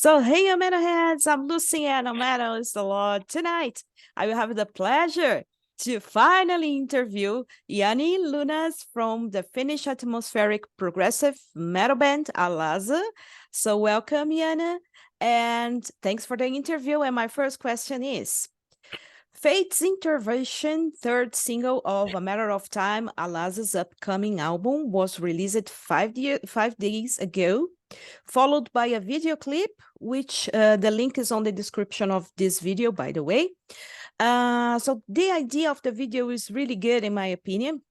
So, hey, Omega heads, I'm Lucy and Omega is the Lord. Tonight, I will have the pleasure to finally interview Janne Lunnas from the Finnish atmospheric progressive metal band ALASE. So, welcome, Janne, and thanks for the interview. And my first question is, Fate's Intervention, third single of A Matter of Time, ALASE's upcoming album, was released 5 days ago, followed by a video clip, which the link is on the description of this video, by the way. So the idea of the video is really good, in my opinion.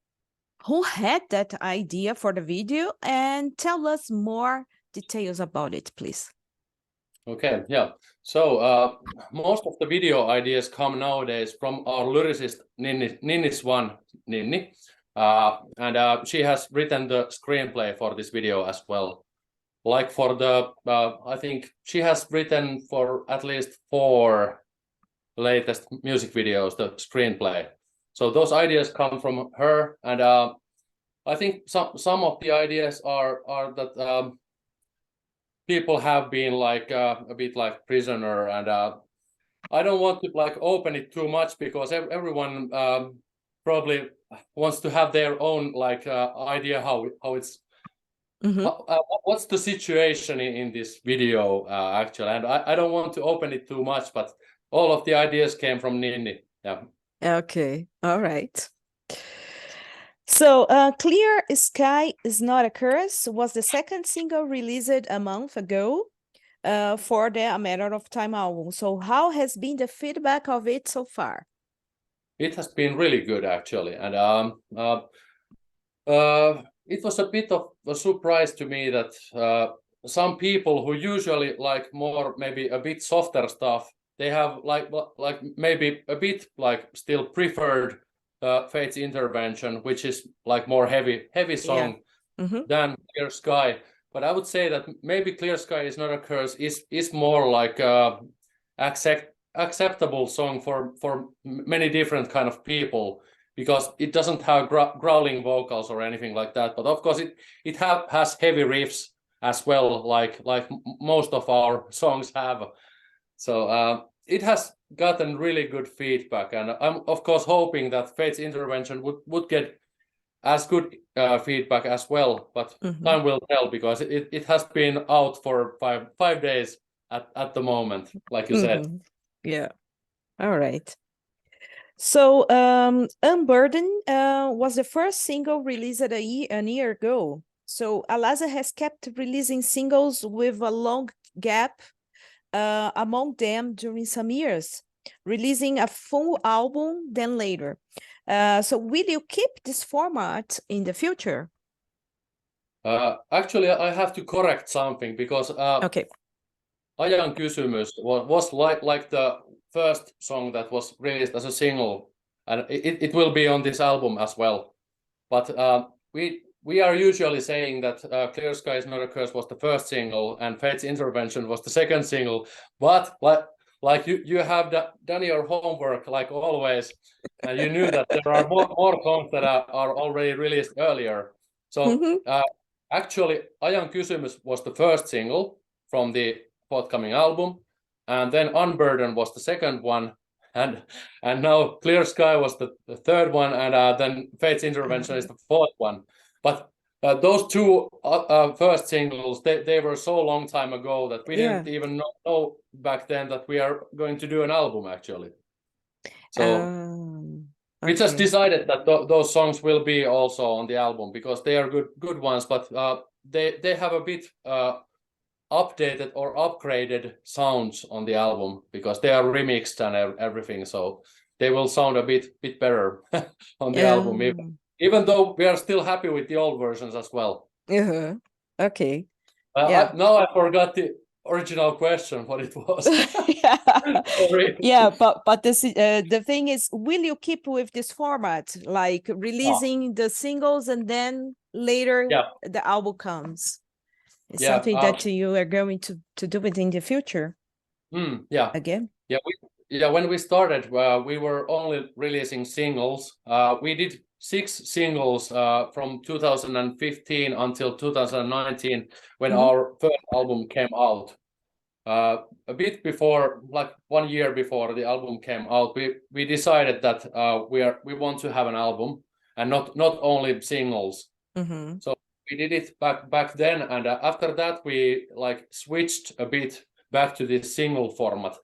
Who had that idea for the video? And tell us more details about it, please. Okay, yeah. So most of the video ideas come nowadays from our lyricist Ninni's one, Ninni. And she has written the screenplay for this video as well. Like for the, I think she has written for at least 4 latest music videos, the screenplay. So those ideas come from her. And I think some of the ideas are that people have been like a bit like prisoner, and I don't want to like open it too much because everyone probably wants to have their own like idea how it's what's the situation in this video actually, and I don't want to open it too much, but all of the ideas came from Ninni. Yeah. Okay. All right. So, Clear Sky is Not a Curse was the second single released a month ago for the A Matter of Time album. So how has been the feedback of it so far? It has been really good, actually. And it was a bit of a surprise to me that some people who usually like more, maybe a bit softer stuff, they have like maybe a bit like still preferred Fate's Intervention, which is like more heavy song than Clear Sky. But I would say that maybe Clear Sky is Not a Curse is more like acceptable song for many different kind of people, because it doesn't have growling vocals or anything like that. But of course it has heavy riffs as well, like most of our songs have. So it has gotten really good feedback, and I'm of course hoping that Fate's Intervention would get as good feedback as well, but time will tell, because it has been out for five days at the moment, like you said. Yeah. All right. So Unburden was the first single released a year ago. So ALASE has kept releasing singles with a long gap among them during some years, releasing a full album then later. So will you keep this format in the future? Actually, I have to correct something, because Okay. Ajan Kysymys was like the first song that was released as a single, and it will be on this album as well. But we are usually saying that Clear Sky is Not a Curse was the first single and Fate's Intervention was the second single. But like you have done your homework like always, and you knew that there are more songs that are already released earlier. So actually, Ajan Kysymys was the first single from the forthcoming album, and then Unburden was the second one, and now Clear Sky was the third one, and then Fate's Intervention is the fourth one. But those two first singles, they were so long time ago that we didn't even know back then that we are going to do an album, actually. So we just decided that those songs will be also on the album, because they are good ones, but they have a bit updated or upgraded sounds on the album, because they are remixed and everything, so they will sound a bit better on the album, even though we are still happy with the old versions as well. Okay. Now I forgot the original question, what it was. Yeah, but this the thing is, will you keep with this format, like releasing the singles and then later the album comes? It's something that you are going to do it in the future. Again. When we started, we were only releasing singles. We did 6 singles from 2015 until 2019, when our first album came out. a bit before, like 1 year before the album came out, we decided that we want to have an album and not only singles. Mm-hmm. So we did it back then, and after that we like switched a bit back to this single format.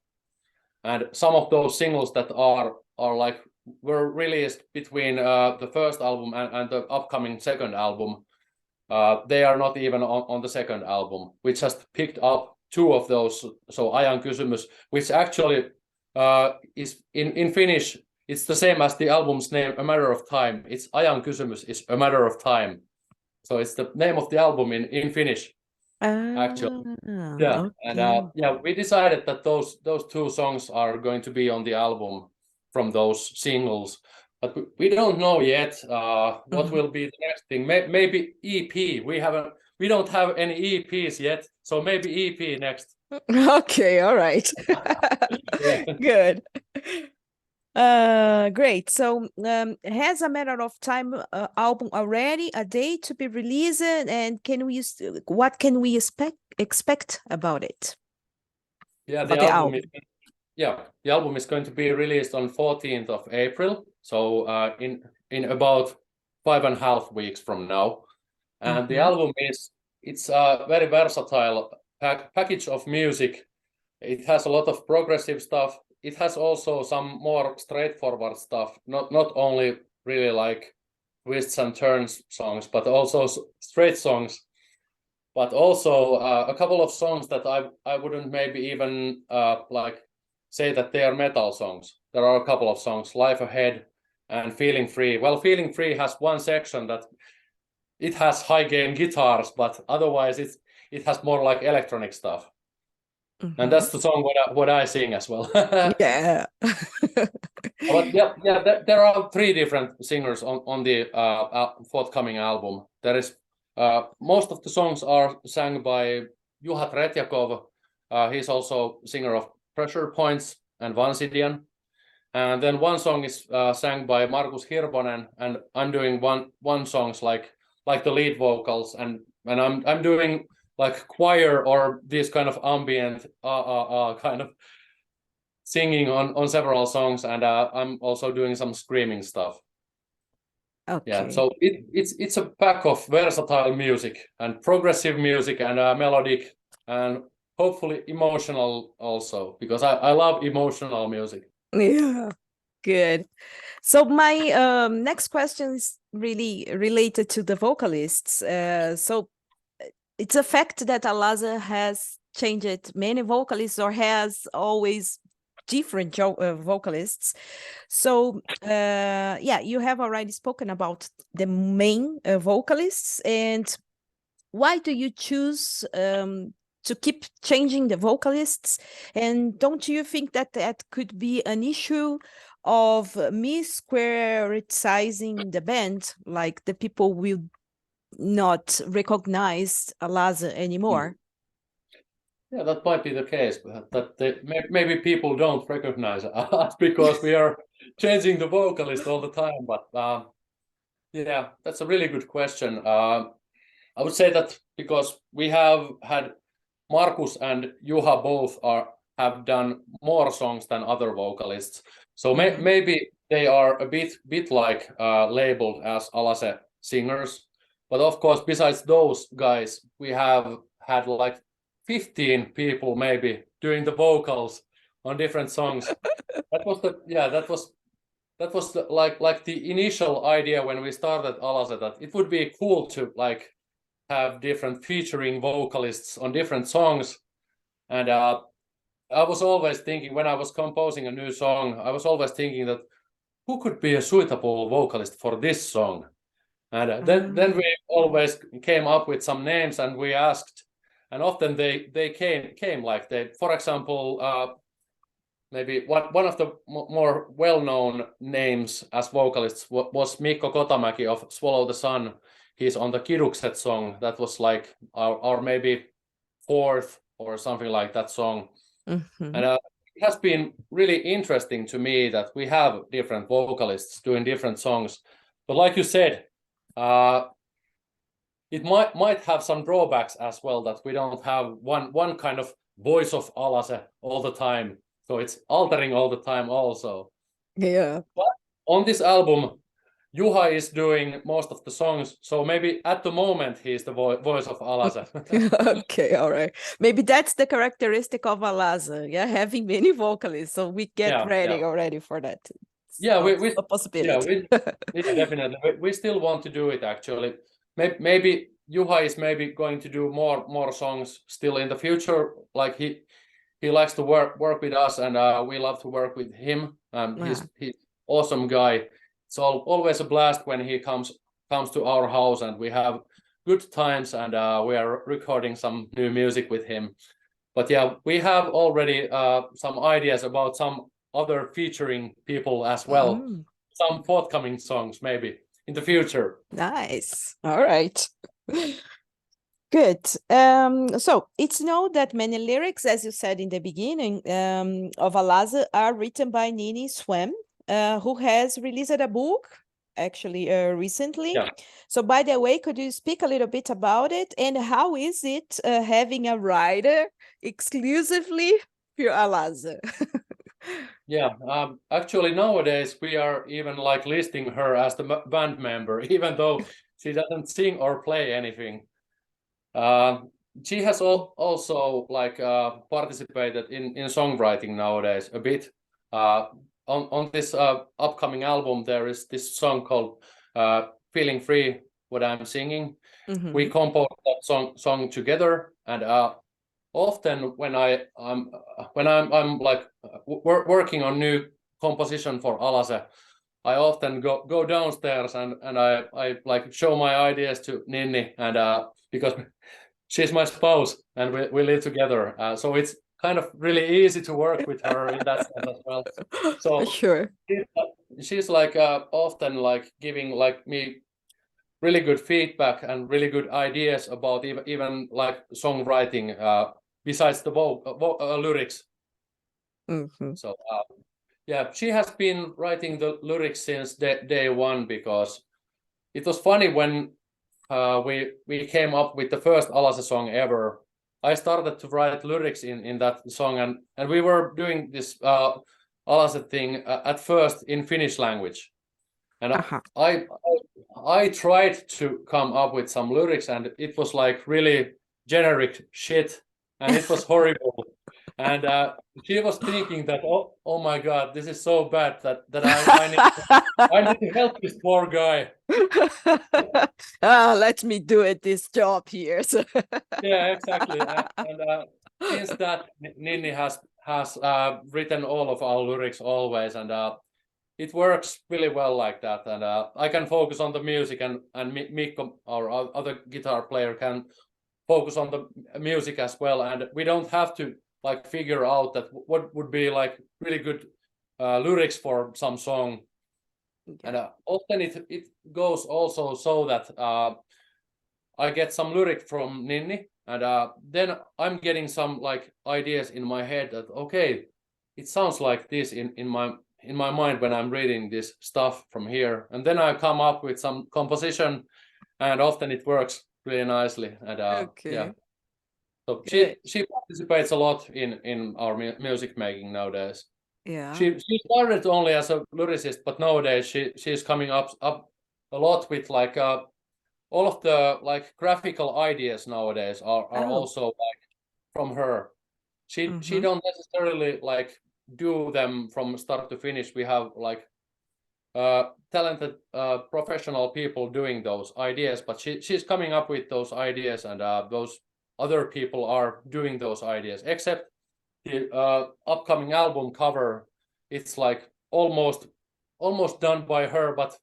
And some of those singles that are like were released between the first album and the upcoming second album, they are not even on the second album. We just picked up 2 of those. So Ajan kysymys, which actually is in Finnish, it's the same as the album's name, A Matter of Time. It's Ajan kysymys, is A Matter of Time. So it's the name of the album in Finnish, actually. Yeah, Okay. and yeah, we decided that those 2 songs are going to be on the album from those singles, but we don't know yet what will be the next thing. Maybe EP. We don't have any EPs yet, so maybe EP next. Okay, all right. Yeah. Good. Great. So, has A Matter of Time album already a date to be released, and what can we expect about it? Yeah, About the album. The album is going to be released on 14th of April, so in about 5.5 weeks from now. And the album it's a very versatile package of music. It has a lot of progressive stuff. It has also some more straightforward stuff, not only really like twists and turns songs, but also straight songs. But also a couple of songs that I wouldn't maybe even like say that they are metal songs. There are a couple of songs, Life Ahead and Feeling Free. Well, Feeling Free has one section that it has high gain guitars, but otherwise it has more like electronic stuff. And that's the song what I sing as well. Yeah. But there are 3 different singers on the forthcoming album. There is most of the songs are sang by Juha Tretjakov. He's also singer of Pressure Points and Vansidian. And then one song is sang by Markus Hirvonen, and I'm doing one songs like the lead vocals, and I'm doing like choir or this kind of ambient kind of singing on several songs, and I'm also doing some screaming stuff. Okay. Yeah, so it's a pack of versatile music and progressive music and melodic and hopefully emotional also, because I love emotional music. Yeah, good. So my next question is really related to the vocalists. So it's a fact that ALASE has changed many vocalists or has always different vocalists. So yeah, you have already spoken about the main vocalists, and why do you choose to keep changing the vocalists? And don't you think that that could be an issue of misquerizing the band, like the people will not recognize ALASE anymore? Yeah, that might be the case, but maybe people don't recognize us because we are changing the vocalist all the time. But yeah, that's a really good question. I would say that because we have had Markus and Juha both have done more songs than other vocalists, so maybe they are a bit like labeled as ALASE singers. But of course, besides those guys, we have had like 15 people maybe doing the vocals on different songs. That was like the initial idea when we started ALASE, that it would be cool to like have different featuring vocalists on different songs. And I was always thinking, when I was composing a new song, I was always thinking that who could be a suitable vocalist for this song? And then we always came up with some names, and we asked, and often they came like they, for example, maybe one of the more well-known names as vocalists was Mikko Kotamäki of Swallow the Sun. He's on the Kidukset song. That was like our maybe 4th or something like that song. And it has been really interesting to me that we have different vocalists doing different songs. But like you said, it might have some drawbacks as well, that we don't have one kind of voice of ALASE all the time. So it's altering all the time also. Yeah. But on this album, Juha is doing most of the songs. So maybe at the moment he's the voice of ALASE. Okay, all right. Maybe that's the characteristic of ALASE, yeah, having many vocalists. So we get ready already for that. Yeah, It's a possibility. Yeah, definitely. We still want to do it actually. Maybe Juha is maybe going to do more songs still in the future. Like he likes to work with us, and we love to work with him. He's awesome guy. It's always a blast when he comes to our house, and we have good times, and we are recording some new music with him. But yeah, we have already some ideas about some other featuring people as well. Some forthcoming songs maybe in the future. Nice. All right. Good. So it's known that many lyrics, as you said in the beginning, of ALASE are written by Nini Swem, who has released a book actually recently. Yeah. So by the way, could you speak a little bit about it, and how is it having a writer exclusively for ALASE? Yeah, actually nowadays we are even like listing her as the band member, even though she doesn't sing or play anything. She has also like participated in songwriting nowadays a bit. On this upcoming album, there is this song called "Feeling Free," what I'm singing. We composed that song together, and often when I'm like working on new composition for ALASE, I often go downstairs and I like show my ideas to Ninni, and because she's my spouse and we live together, so it's kind of really easy to work with her in that sense as well. So sure, she's like often like giving like me really good feedback and really good ideas about even like songwriting besides the lyrics. So yeah, she has been writing the lyrics since day one, because it was funny when we came up with the first ALASE song ever. I started to write lyrics in that song, and we were doing this ALASE thing at first in Finnish language. And I tried to come up with some lyrics, and it was like really generic shit, and it was horrible. And she was thinking that, oh my God, this is so bad that I need to help this poor guy. Let me do it this job here. So. Yeah, exactly. And since that, Ninni has written all of our lyrics always, and it works really well like that. And I can focus on the music, and Mikko, our other guitar player, can focus on the music as well. And we don't have to like figure out that what would be like really good lyrics for some song. And often it goes also so that I get some lyric from Ninni, and then I'm getting some like ideas in my head that okay, it sounds like this in my mind when I'm reading this stuff from here, and then I come up with some composition, and often it works really nicely. And yeah, so she participates a lot in our music making nowadays. Yeah, she started only as a lyricist, but nowadays she's coming up a lot with like all of the like graphical ideas nowadays are also like from her. She don't necessarily like do them from start to finish. We have like talented professional people doing those ideas, but she's coming up with those ideas, and those other people are doing those ideas, except the upcoming album cover. It's like almost done by her, but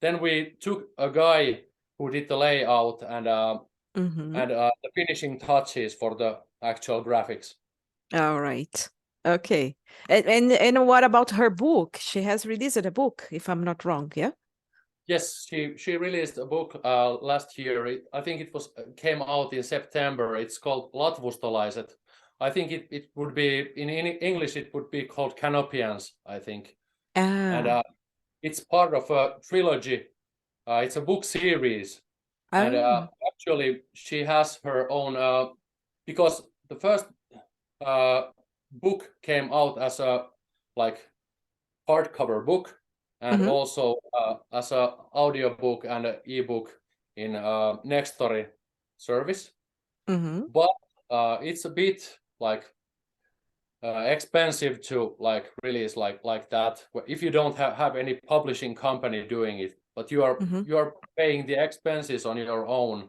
then we took a guy who did the layout and the finishing touches for the actual graphics. All right. Okay. And what about her book? She has released a book, if I'm not wrong, yeah? Yes, she released a book last year. I think it came out in September. It's called Latvustolaiset. I think it would be in English it would be called Canopians, I think. And it's part of a trilogy. It's a book series. And actually she has her own because the book came out as a like hardcover book and Mhm. also as a audio book and an ebook in Nextory service. Mhm. But it's a bit like expensive to like release like that if you don't have any publishing company doing it, but you Mhm. are paying the expenses on your own.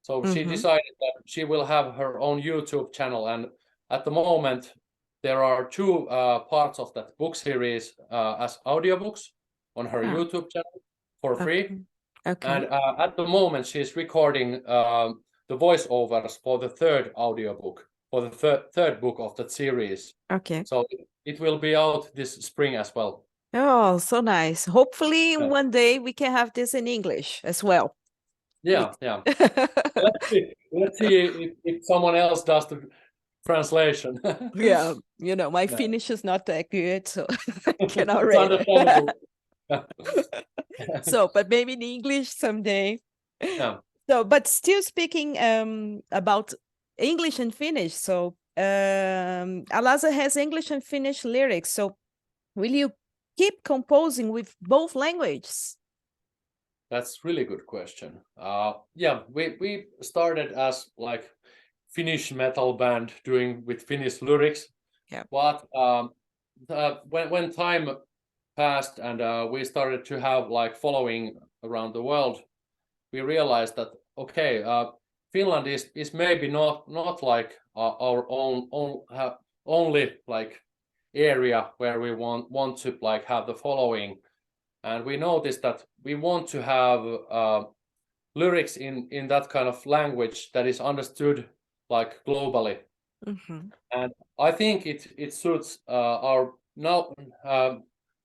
So she Mhm. decided that she will have her own YouTube channel, and at the moment there are two parts of that book series as audiobooks on her Ah, YouTube channel for free. okay. And Okay. at the moment she's recording the voiceovers for the third audiobook, for the third book of that series. Okay. So it will be out this spring as well. Oh, so nice. Hopefully Yeah, one day we can have this in English as well. yeah, Bec- yeah. Let's see if someone else does the translation. Yeah, my Yeah. Finnish is not that good, so I cannot It's read it. understandable. So, but maybe in English someday. Yeah. So, but still speaking about English and Finnish. So, ALASE has English and Finnish lyrics. So, will you keep composing with both languages? That's really good question. Yeah, we started as like Finnish metal band doing with Finnish lyrics, Yeah. but when time passed and we started to have like following around the world, we realized that okay, Finland is maybe not like our only like area where we want to like have the following, and we noticed that we want to have lyrics in that kind of language that is understood like globally. Mm-hmm. And I think it suits our now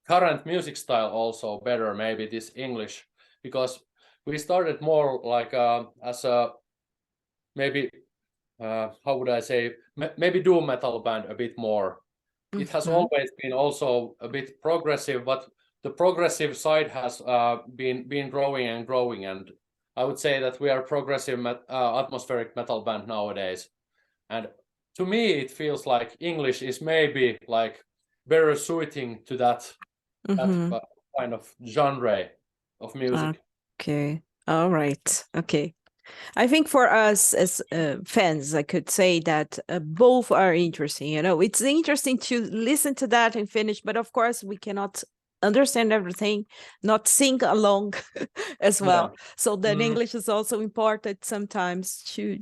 current music style also better, maybe this English, because we started more like as a maybe how would I say, maybe doom metal band a bit more. It has Mm-hmm. always been also a bit progressive, but the progressive side has been growing and growing, and I would say that we are progressive atmospheric metal band nowadays. And to me, it feels like English is maybe like better suiting to that Mm-hmm. kind of genre of music. Okay. All right. Okay. I think for us as fans, I could say that both are interesting. It's interesting to listen to that in Finnish, but of course, we cannot understand everything, not sing along as Yeah. well. So then Mm, English is also important sometimes to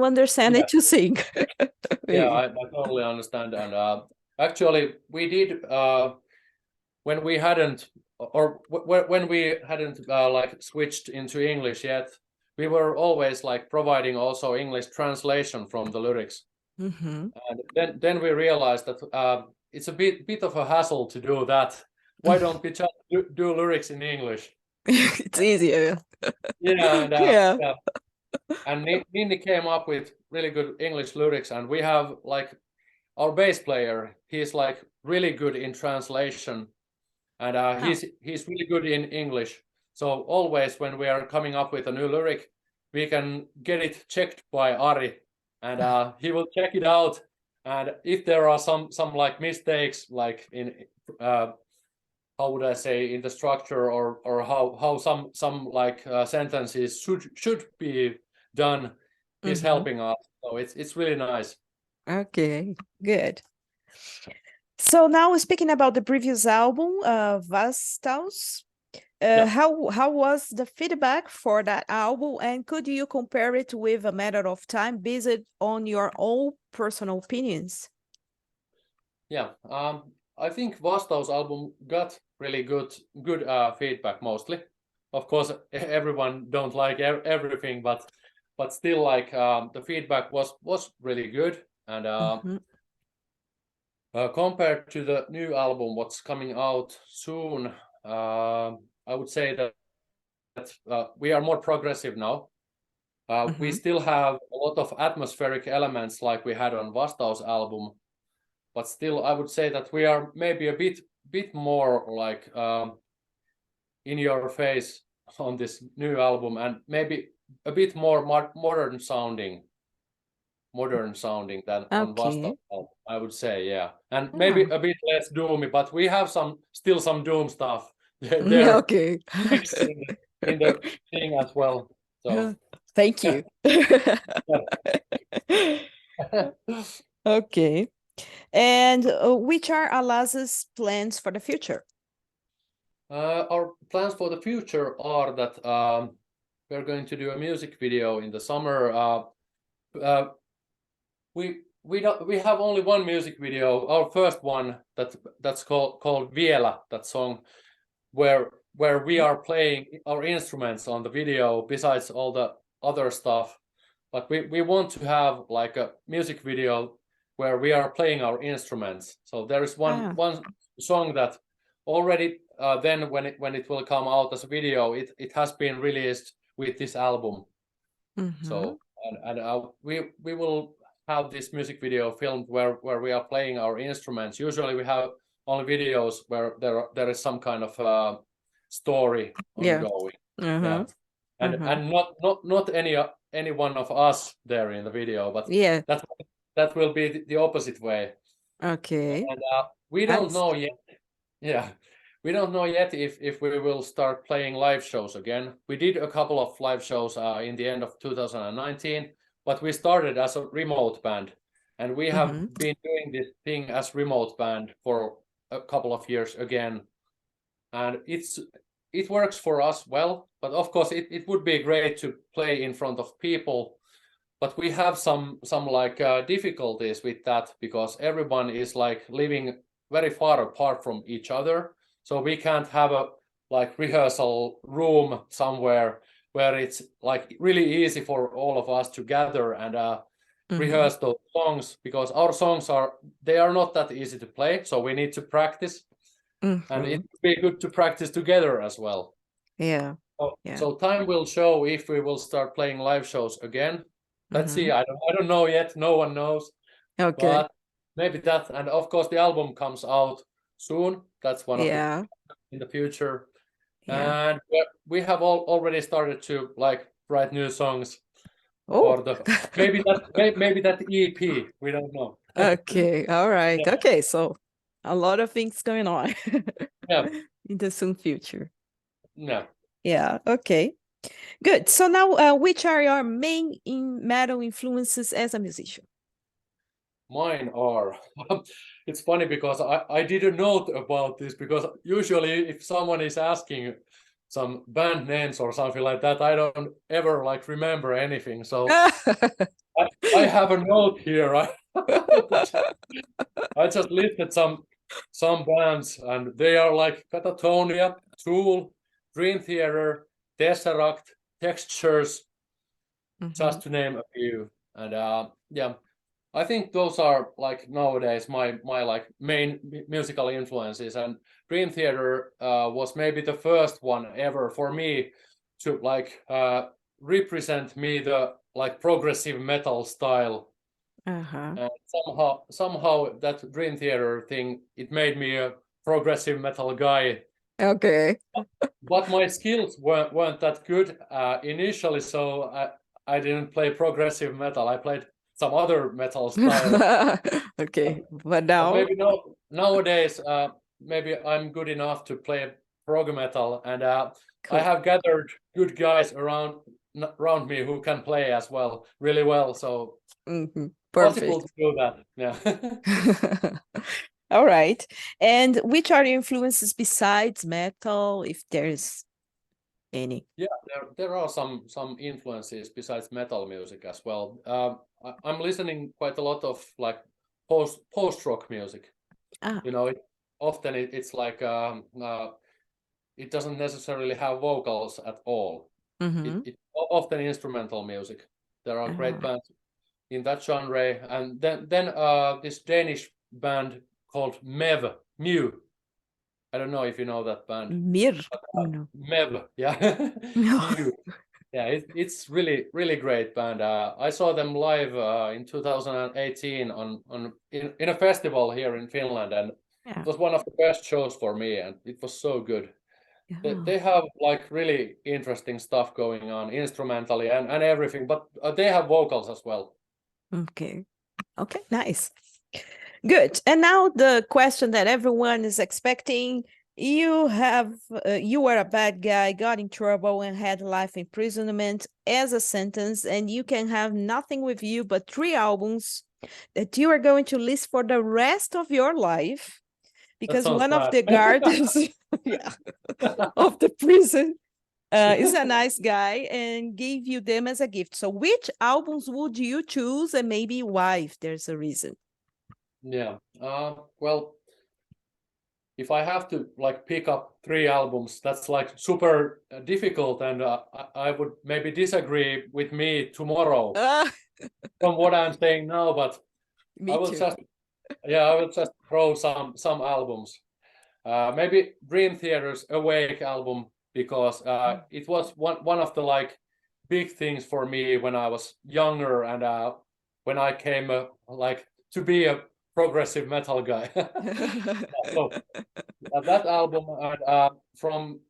understand yeah. it to sing. Yeah, Maybe. I totally understand. And actually, we did when we hadn't, or when we hadn't like switched into English yet, we were always like providing also English translation from the lyrics. Mm-hmm. And then we realized that it's a bit of a hassle to do that. Why don't we just do lyrics in English? It's easier. Yeah, and Yeah. yeah, and Ninni came up with really good English lyrics, and we have like our bass player. He's like really good in translation, and Oh. he's really good in English. So always when we are coming up with a new lyric, we can get it checked by Ari, and he will check it out. And if there are some like mistakes, like in how would I say, in the structure, or how some like sentences should be done, he's Mm-hmm. helping us. So it's really nice. Okay. Good. So now speaking about the previous album, Vastaus, Yeah. how was the feedback for that album, and could you compare it with A Matter of Time based on your own personal opinions? Yeah, I think Vastaus album got really good feedback mostly. Of course, everyone don't like everything, but still, like the feedback was really good. And Mhm. compared to the new album, what's coming out soon, I would say that we are more progressive now. We Mhm. still have a lot of atmospheric elements like we had on Vastaus album, but still I would say that we are maybe a bit more like in your face on this new album, and maybe a bit more modern sounding, modern sounding than on Vasta's Okay. album, I would say, yeah. And maybe a bit less doomy, but we have still some doom stuff there Okay. mixed in the thing as well. So Thank you. Okay. And which are ALASE's plans for the future? Our plans for the future are that we're going to do a music video in the summer. We have only one music video, our first one that's called Vielä, that song, where we are playing our instruments on the video besides all the other stuff. But we want to have like a music video where we are playing our instruments. So there is one song that already then when it will come out as a video, it has been released with this album. So and we will have this music video filmed where we are playing our instruments. Usually we have only videos where there is some kind of story ongoing. Yeah. And not any one of us there in the video, but that will be the opposite way. Okay. And we don't know yet. Yeah. We don't know yet if we will start playing live shows again. We did a couple of live shows in the end of 2019, but we started as a remote band, and we have been doing this thing as remote band for a couple of years again, and it works for us well. But of course, it would be great to play in front of people, but we have some like difficulties with that because everyone is like living very far apart from each other. So we can't have a like rehearsal room somewhere where it's like really easy for all of us to gather and rehearse those songs, because our songs are not that easy to play. So we need to practice, and it would be good to practice together as well. Yeah. So time will show if we will start playing live shows again. Let's see. I don't know yet. No one knows. Okay. But maybe that, and of course the album comes out soon. That's one of the in the future. And we have already started to like write new songs for the maybe that EP. We don't know. Okay. All right. Okay. So a lot of things going on in the soon future. Yeah. Okay. Good. So now, which are your main metal influences as a musician? Mine are. It's funny because I didn't note about this, because usually if someone is asking some band names or something like that, I don't ever like remember anything. So I have a note here. I just listed some bands, and they are like Catatonia, Tool, Dream Theater, Tesseract, Textures, just to name a few. And I think those are like nowadays my like main musical influences. And Dream Theater was maybe the first one ever for me to like represent me the like progressive metal style. And somehow that Dream Theater thing, it made me a progressive metal guy. Okay. But my skills weren't that good initially, so I didn't play progressive metal. I played some other metal style. Okay, but now maybe nowadays maybe I'm good enough to play prog metal, and I have gathered good guys around me who can play as well really well. So possible to do that. Yeah. All right. And which are the influences besides metal, if there's any? Yeah, there are some influences besides metal music as well. I'm listening quite a lot of like post rock music. You know, it's like it doesn't necessarily have vocals at all. It's often instrumental music. There are great bands in that genre, and then this Danish band called Mew. I don't know if you know that band. Mev, yeah. Yeah, it's really great band. I saw them live in 2018 in a festival here in Finland, and it was one of the best shows for me, and it was so good. They have like really interesting stuff going on instrumentally and everything, but they have vocals as well. Okay. Okay, nice. Good. And now the question that everyone is expecting. You were a bad guy, got in trouble, and had life imprisonment as a sentence, and you can have nothing with you but 3 albums that you are going to list for the rest of your life That because sounds one of bad. the guards yeah, of the prison is a nice guy and gave you them as a gift. So which albums would you choose and maybe why, if there's a reason? Yeah. Well, if I have to like pick up 3 albums, that's like super difficult, and I would maybe disagree with me tomorrow Ah, from what I'm saying now, but me too. I will just throw some albums. Maybe Dream Theater's Awake album, because it was one of the like big things for me when I was younger, and when I came like to be a progressive metal guy. So that album, and from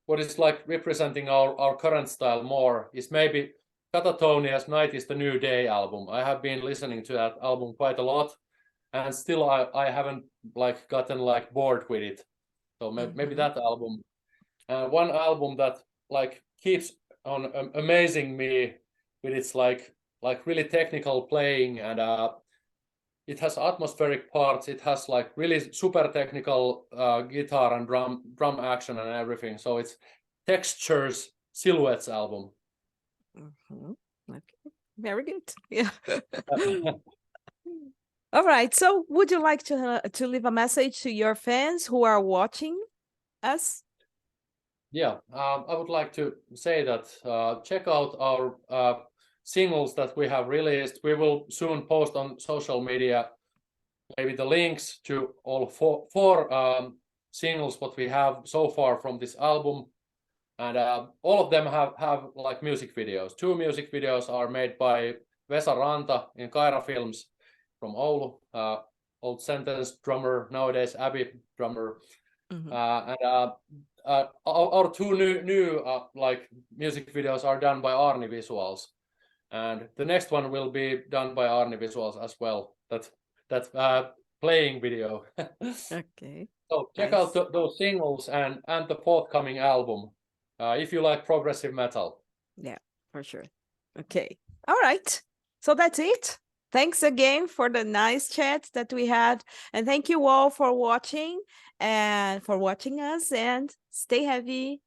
what is like representing our current style more, is maybe Katatonia's Night is the New Day album. I have been listening to that album quite a lot, and still I haven't like gotten like bored with it. So maybe that album. One album that like keeps on amazing me with its like really technical playing, and it has atmospheric parts. It has like really super technical guitar and drum action and everything. So it's Textures Silhouettes album. Okay, very good. Yeah. All right. So, would you like to leave a message to your fans who are watching us? Yeah, I would like to say that check out our singles that we have released. We will soon post on social media maybe the links to all four singles what we have so far from this album, and all of them have like music videos. 2 music videos are made by Vesa Ranta in Kaira Films from Oulu, old Sentence drummer, nowadays Abbey drummer. And our 2 new like music videos are done by Arni Visuals, and the next one will be done by Arni Visuals as well. That's playing video. Okay. So check Nice. out those singles and the forthcoming album if you like progressive metal. Yeah, for sure. Okay. All right. So that's it. Thanks again for the nice chat that we had. And thank you all for watching and for watching us, and stay heavy.